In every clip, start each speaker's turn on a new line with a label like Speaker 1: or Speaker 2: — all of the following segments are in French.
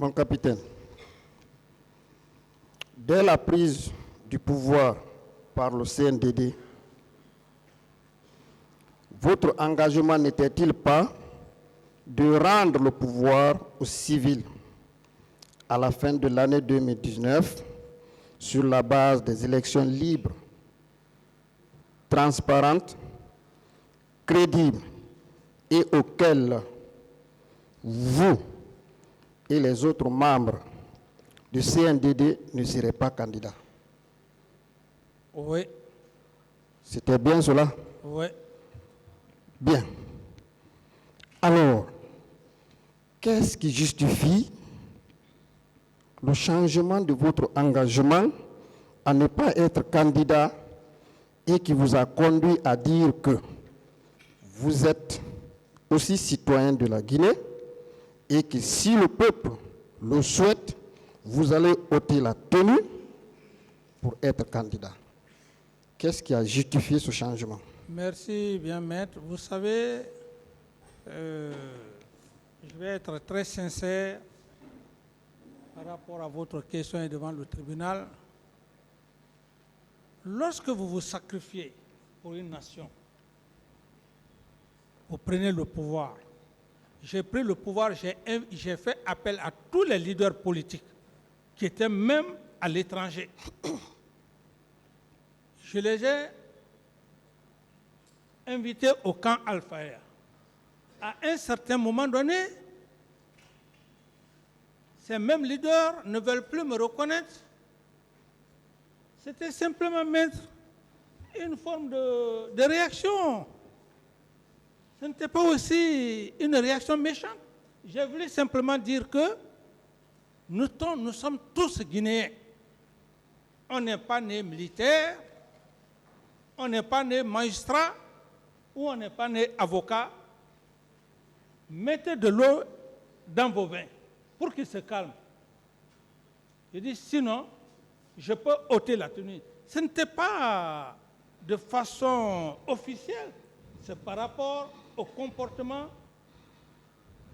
Speaker 1: Mon capitaine, dès la prise du pouvoir par le CNDD, votre engagement n'était-il pas de rendre le pouvoir aux civils à la fin de l'année 2019 sur la base des élections libres, transparentes, crédibles et auxquelles vous et les autres membres du CNDD ne seraient pas candidats?
Speaker 2: Oui.
Speaker 1: C'était bien cela?
Speaker 2: Oui.
Speaker 1: Bien. Alors, qu'est-ce qui justifie le changement de votre engagement à ne pas être candidat et qui vous a conduit à dire que vous êtes aussi citoyen de la Guinée et que si le peuple le souhaite, vous allez ôter la tenue pour être candidat? Qu'est-ce qui a justifié ce changement?
Speaker 2: Merci bien, maître. Vous savez, je vais être très sincère par rapport à votre question et devant le tribunal. Lorsque vous vous sacrifiez pour une nation, vous prenez le pouvoir. J'ai pris le pouvoir, j'ai fait appel à tous les leaders politiques qui étaient même à l'étranger. Je les ai invités au camp Al-Fayda. À un certain moment donné, ces mêmes leaders ne veulent plus me reconnaître. C'était simplement mettre une forme de réaction. Ce n'était pas aussi une réaction méchante. J'ai voulu simplement dire que nous sommes tous Guinéens. On n'est pas né militaire, on n'est pas né magistrat, ou on n'est pas né avocat. Mettez de l'eau dans vos vins pour qu'ils se calment. Je dis, sinon, je peux ôter la tenue. Ce n'était pas de façon officielle, c'est par rapport au comportement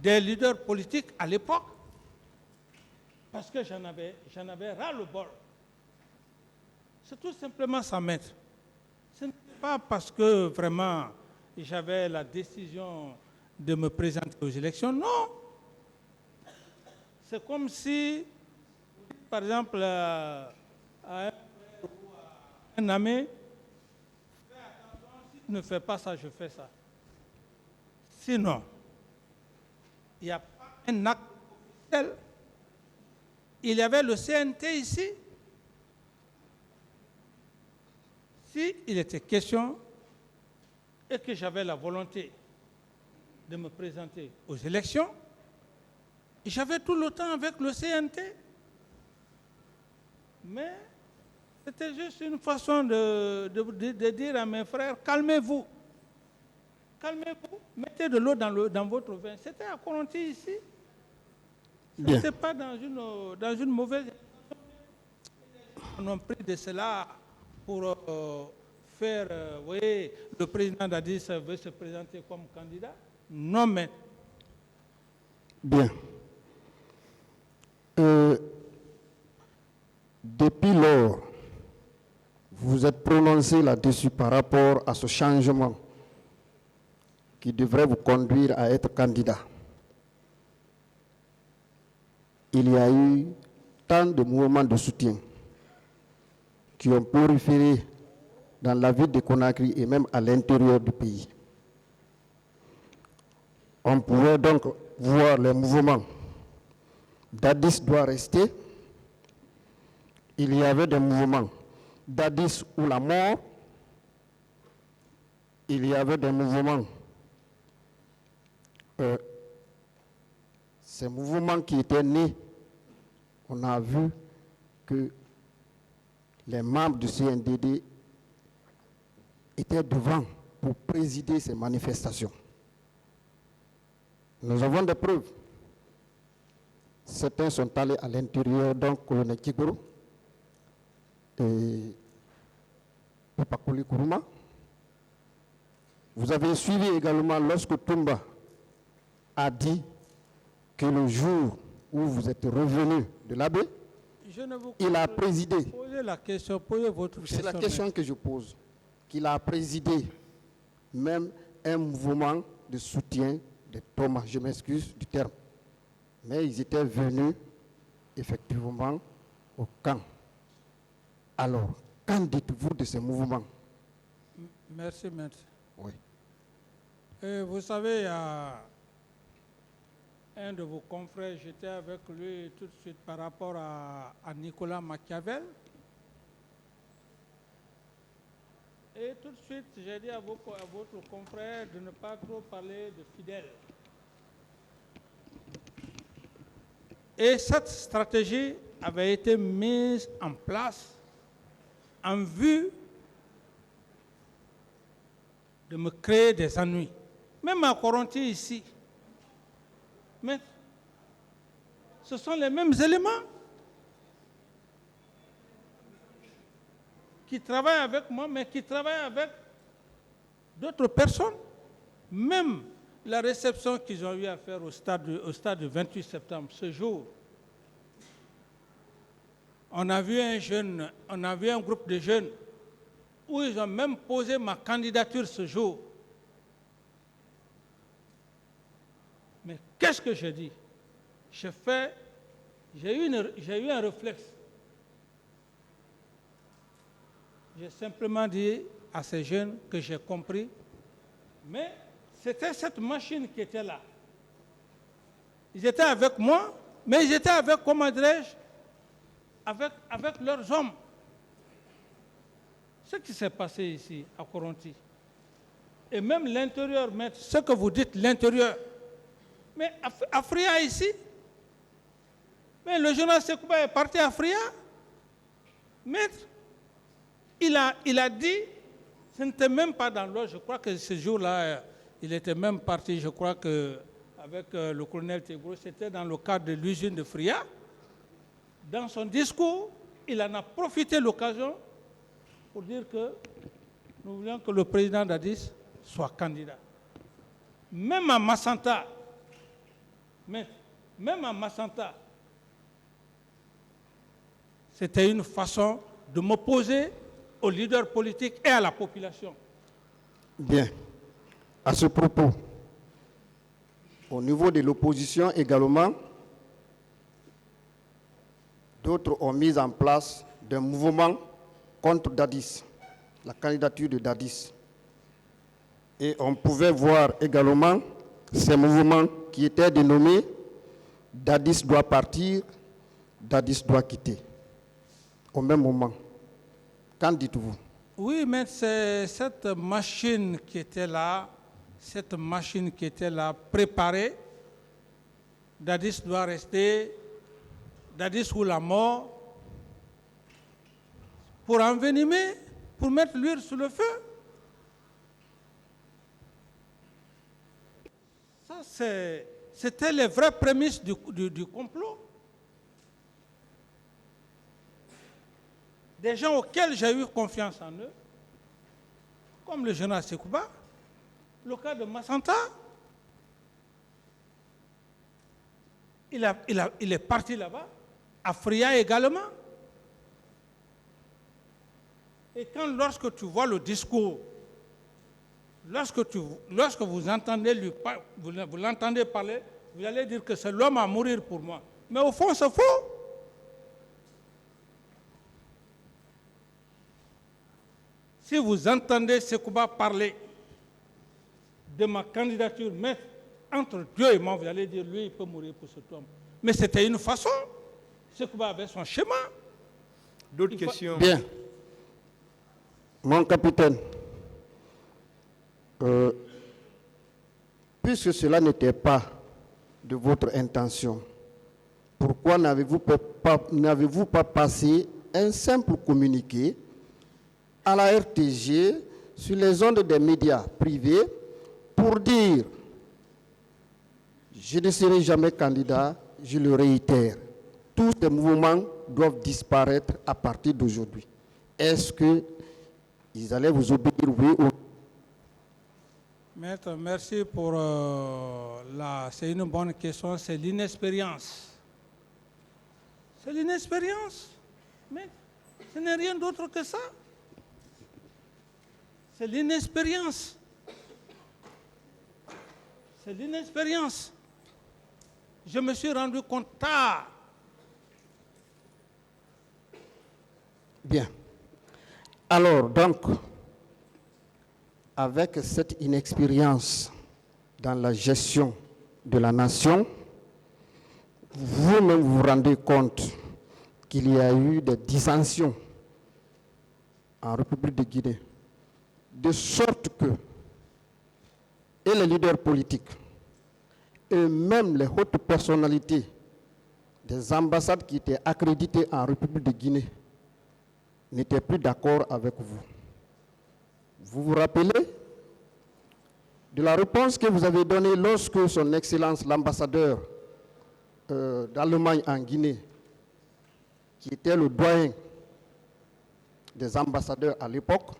Speaker 2: des leaders politiques à l'époque, parce que j'en avais ras-le-bol. C'est tout simplement ça, maître. Ce n'est pas parce que vraiment j'avais la décision de me présenter aux élections, non. C'est comme si, par exemple, à un ami, fais attention, si tu ne fais pas ça, je fais ça. Sinon, il n'y a pas un acte officiel. Il y avait le CNT ici. S'il était question et que j'avais la volonté de me présenter aux élections, j'avais tout le temps avec le CNT. Mais c'était juste une façon de dire à mes frères, calmez-vous. Calmez-vous, mettez de l'eau dans votre vin. C'était à Koronti ici. Ce n'était pas dans une mauvaise... On a pris de cela pour faire... vous voyez, le président Dadis veut se présenter comme candidat. Non, mais...
Speaker 1: Bien. Depuis lors, vous êtes prononcé là-dessus par rapport à ce changement qui devrait vous conduire à être candidat. Il y a eu tant de mouvements de soutien qui ont proliféré dans la ville de Conakry et même à l'intérieur du pays. On pouvait donc voir les mouvements. Dadis doit rester. Il y avait des mouvements. Dadis ou la mort. Il y avait des mouvements. Ces mouvements qui étaient nés, on a vu que les membres du CNDD étaient devant pour présider ces manifestations. Nous avons des preuves. Certains sont allés à l'intérieur, donc colonel Kigoro et Papakoli Kourouma. Vous avez suivi également lorsque Toumba a dit que le jour où vous êtes revenu de l'AB,
Speaker 2: Je ne vous
Speaker 1: il a présidé.
Speaker 2: Posez la question, posez votre question.
Speaker 1: C'est la question que je pose. Qu'il a présidé même un mouvement de soutien des Thomas, je m'excuse du terme. Mais ils étaient venus effectivement au camp. Alors, qu'en dites-vous de ce mouvement?
Speaker 2: Merci, maître.
Speaker 1: Oui.
Speaker 2: Vous savez, il y a un de vos confrères, j'étais avec lui tout de suite par rapport à Nicolas Machiavel. Et tout de suite, j'ai dit à votre confrère de ne pas trop parler de fidèles. Et cette stratégie avait été mise en place en vue de me créer des ennuis. Même à Coronti ici. Mais ce sont les mêmes éléments qui travaillent avec moi, mais qui travaillent avec d'autres personnes. Même la réception qu'ils ont eu à faire au stade du 28 septembre, ce jour, on a vu un groupe de jeunes où ils ont même posé ma candidature ce jour. Mais qu'est-ce que je dis? J'ai eu un réflexe. J'ai simplement dit à ces jeunes que j'ai compris, mais c'était cette machine qui était là. Ils étaient avec moi, mais ils étaient avec, comment dirais-je, avec leurs hommes. Ce qui s'est passé ici, à Coronti, et même l'intérieur, maître, ce que vous dites, l'intérieur, mais à Fria ici, mais le journal Sekouba est parti à Fria, maître, il a dit, ce n'était même pas dans l'ordre, je crois que ce jour-là, il était même parti, je crois qu'avec le colonel Tegro, c'était dans le cadre de l'usine de Fria. Dans son discours, il en a profité l'occasion pour dire que nous voulions que le président d'Addis soit candidat. Même à Massanta, c'était une façon de m'opposer aux leaders politiques et à la population.
Speaker 1: Bien. À ce propos, au niveau de l'opposition également, d'autres ont mis en place des mouvements contre Dadis, la candidature de Dadis. Et on pouvait voir également ces mouvements qui étaient dénommés Dadis doit partir, Dadis doit quitter. Au même moment. Qu'en dites-vous?
Speaker 2: Oui, mais c'est cette machine qui était là, préparée. Dadis doit rester, Dadis ou la mort, pour envenimer, pour mettre l'huile sur le feu. Ça, c'était les vraies prémices du complot. Des gens auxquels j'ai eu confiance en eux, comme le général Sekouba, le cas de Massanta, il est parti là-bas, à Fria également. Et lorsque tu vois le discours, lorsque vous entendez vous l'entendez parler, vous allez dire que c'est l'homme à mourir pour moi. Mais au fond, c'est faux. Si vous entendez Sekouba parler de ma candidature, mais entre Dieu et moi, vous allez dire, lui, il peut mourir pour cet homme. Mais c'était une façon. Sekouba avait son schéma.
Speaker 3: D'autres questions?
Speaker 1: Bien. Mon capitaine, puisque cela n'était pas de votre intention, pourquoi n'avez-vous pas passé un simple communiqué à la RTG sur les ondes des médias privés pour dire je ne serai jamais candidat, je le réitère. Tous ces mouvements doivent disparaître à partir d'aujourd'hui. Est-ce qu'ils allaient vous obéir, oui ou non?
Speaker 2: Maître, merci pour c'est une bonne question, c'est l'inexpérience. C'est l'inexpérience. Mais ce n'est rien d'autre que ça. C'est l'inexpérience. C'est l'inexpérience. Je me suis rendu compte tard.
Speaker 1: Bien. Alors, donc, avec cette inexpérience dans la gestion de la nation, vous-même vous rendez compte qu'il y a eu des dissensions en République de Guinée, de sorte que et les leaders politiques, et même les hautes personnalités des ambassades qui étaient accréditées en République de Guinée n'étaient plus d'accord avec vous. Vous vous rappelez de la réponse que vous avez donnée lorsque son Excellence l'ambassadeur d'Allemagne en Guinée, qui était le doyen des ambassadeurs à l'époque,